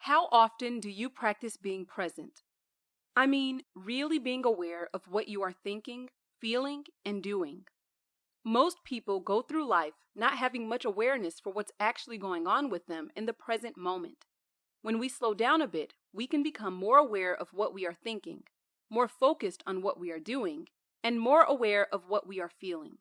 How often do you practice being present? I mean, really being aware of what you are thinking, feeling, and doing. Most people go through life not having much awareness for what's actually going on with them in the present moment. When we slow down a bit, we can become more aware of what we are thinking, more focused on what we are doing, and more aware of what we are feeling.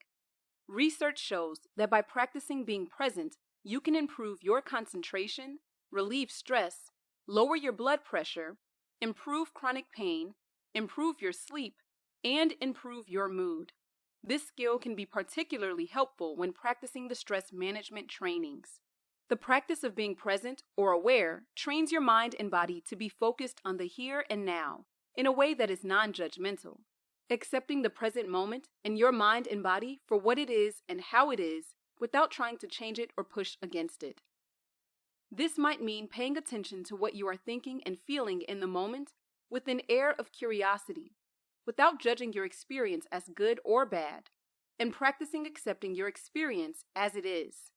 Research shows that by practicing being present, you can improve your concentration, relieve stress, lower your blood pressure, improve chronic pain, improve your sleep, and improve your mood. This skill can be particularly helpful when practicing the stress management trainings. The practice of being present or aware trains your mind and body to be focused on the here and now in a way that is non-judgmental, accepting the present moment and your mind and body for what it is and how it is without trying to change it or push against it. This might mean paying attention to what you are thinking and feeling in the moment with an air of curiosity, without judging your experience as good or bad, and practicing accepting your experience as it is.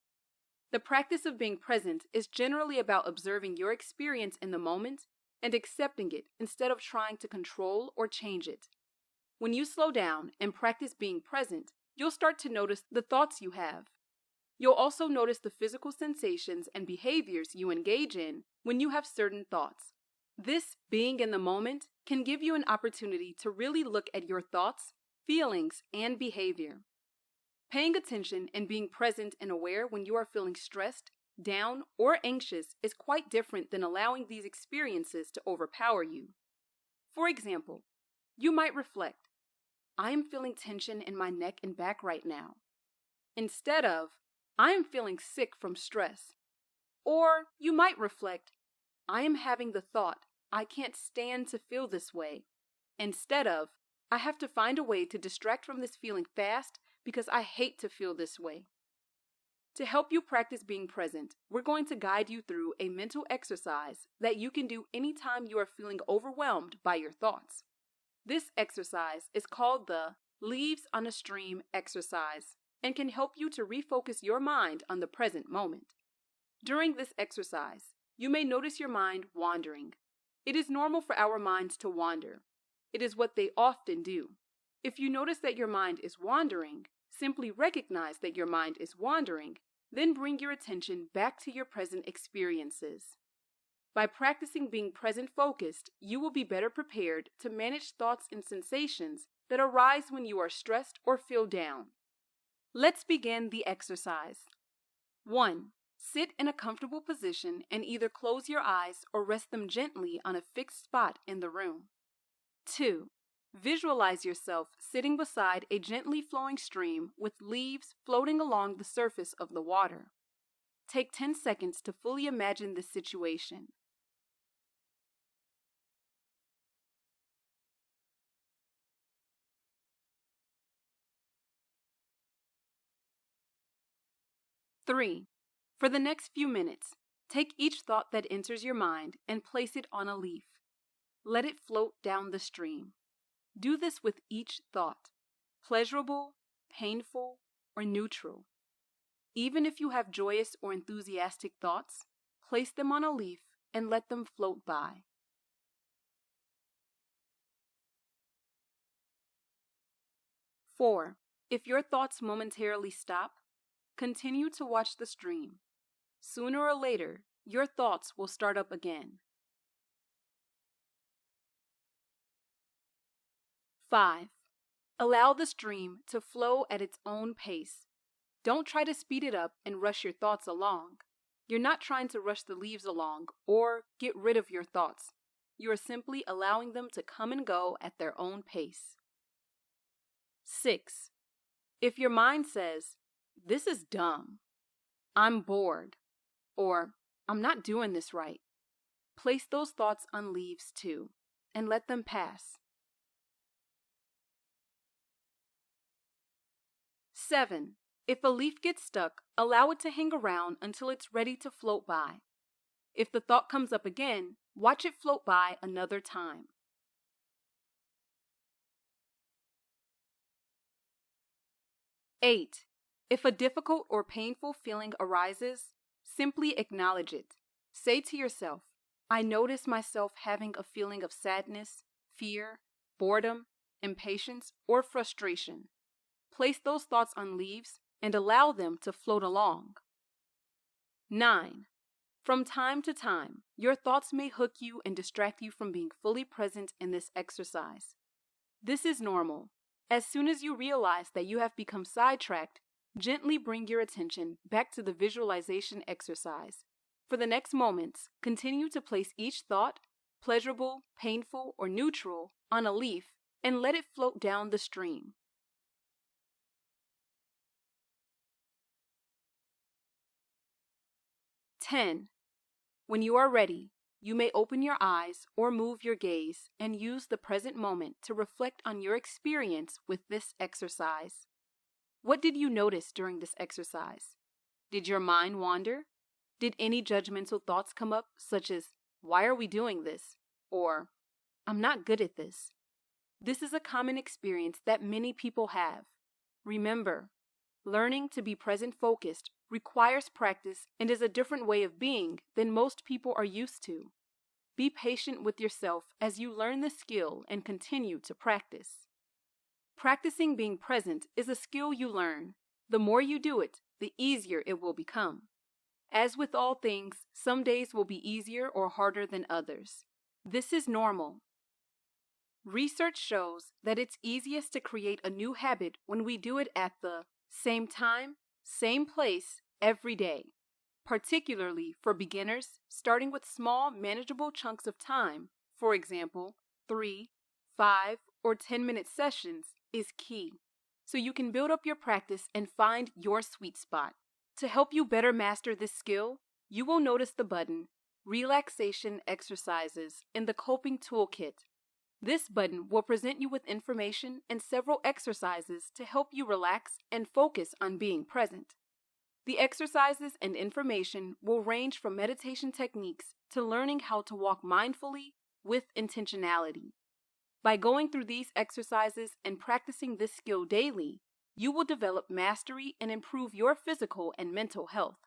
The practice of being present is generally about observing your experience in the moment and accepting it instead of trying to control or change it. When you slow down and practice being present, you'll start to notice the thoughts you have. You'll also notice the physical sensations and behaviors you engage in when you have certain thoughts. This being in the moment can give you an opportunity to really look at your thoughts, feelings, and behavior. Paying attention and being present and aware when you are feeling stressed, down, or anxious is quite different than allowing these experiences to overpower you. For example, you might reflect, I am feeling tension in my neck and back right now, instead of, I am feeling sick from stress. Or you might reflect, I am having the thought, I can't stand to feel this way, instead of, I have to find a way to distract from this feeling fast because I hate to feel this way. To help you practice being present, we're going to guide you through a mental exercise that you can do anytime you are feeling overwhelmed by your thoughts. This exercise is called the Leaves on a Stream exercise and can help you to refocus your mind on the present moment. During this exercise, you may notice your mind wandering. It is normal for our minds to wander. It is what they often do. If you notice that your mind is wandering, simply recognize that your mind is wandering, then bring your attention back to your present experiences. By practicing being present-focused, you will be better prepared to manage thoughts and sensations that arise when you are stressed or feel down. Let's begin the exercise. 1. Sit in a comfortable position and either close your eyes or rest them gently on a fixed spot in the room. 2. Visualize yourself sitting beside a gently flowing stream with leaves floating along the surface of the water. Take 10 seconds to fully imagine this situation. Three, for the next few minutes, take each thought that enters your mind and place it on a leaf. Let it float down the stream. Do this with each thought, pleasurable, painful, or neutral. Even if you have joyous or enthusiastic thoughts, place them on a leaf and let them float by. 4, if your thoughts momentarily stop, continue to watch the stream. Sooner or later, your thoughts will start up again. 5. Allow the stream to flow at its own pace. Don't try to speed it up and rush your thoughts along. You're not trying to rush the leaves along or get rid of your thoughts. You are simply allowing them to come and go at their own pace. 6. If your mind says, "This is dumb," "I'm bored," or "I'm not doing this right," place those thoughts on leaves too, and let them pass. 7. If a leaf gets stuck, allow it to hang around until it's ready to float by. If the thought comes up again, watch it float by another time. 8. If a difficult or painful feeling arises, simply acknowledge it. Say to yourself, I notice myself having a feeling of sadness, fear, boredom, impatience, or frustration. Place those thoughts on leaves and allow them to float along. 9. From time to time, your thoughts may hook you and distract you from being fully present in this exercise. This is normal. As soon as you realize that you have become sidetracked, gently bring your attention back to the visualization exercise. For the next moments, continue to place each thought, pleasurable, painful, or neutral, on a leaf and let it float down the stream. Ten. When you are ready, you may open your eyes or move your gaze and use the present moment to reflect on your experience with this exercise. What did you notice during this exercise? Did your mind wander? Did any judgmental thoughts come up, such as, "Why are we doing this?" or "I'm not good at this"? This is a common experience that many people have. Remember, learning to be present-focused requires practice and is a different way of being than most people are used to. Be patient with yourself as you learn the skill and continue to practice. Practicing being present is a skill you learn. The more you do it, the easier it will become. As with all things, some days will be easier or harder than others. This is normal. Research shows that it's easiest to create a new habit when we do it at the same time, same place, every day. Particularly for beginners, starting with small, manageable chunks of time, for example, 3, 5, or 10-minute sessions, is key. So you can build up your practice and find your sweet spot. To help you better master this skill, you will notice the button, Relaxation Exercises, in the Coping Toolkit. This button will present you with information and several exercises to help you relax and focus on being present. The exercises and information will range from meditation techniques to learning how to walk mindfully with intentionality. By going through these exercises and practicing this skill daily, you will develop mastery and improve your physical and mental health.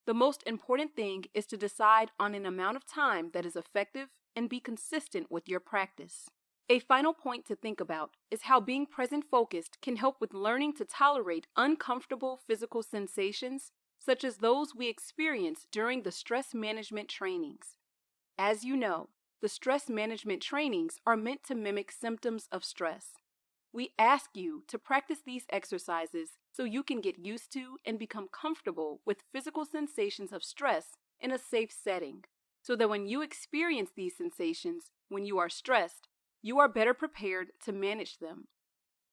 The most important thing is to decide on an amount of time that is effective and be consistent with your practice. A final point to think about is how being present-focused can help with learning to tolerate uncomfortable physical sensations, such as those we experience during the stress management trainings. As you know, the stress management trainings are meant to mimic symptoms of stress. We ask you to practice these exercises so you can get used to and become comfortable with physical sensations of stress in a safe setting, so that when you experience these sensations when you are stressed, you are better prepared to manage them.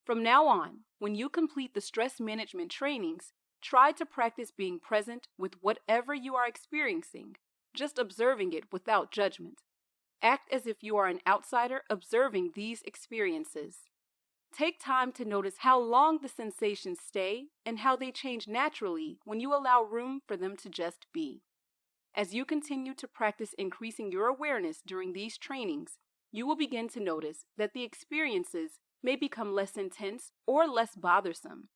From now on, when you complete the stress management trainings, try to practice being present with whatever you are experiencing, just observing it without judgment. Act as if you are an outsider observing these experiences. Take time to notice how long the sensations stay and how they change naturally when you allow room for them to just be. As you continue to practice increasing your awareness during these trainings, you will begin to notice that the experiences may become less intense or less bothersome.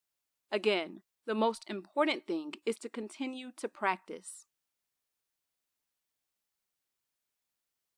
Again, the most important thing is to continue to practice.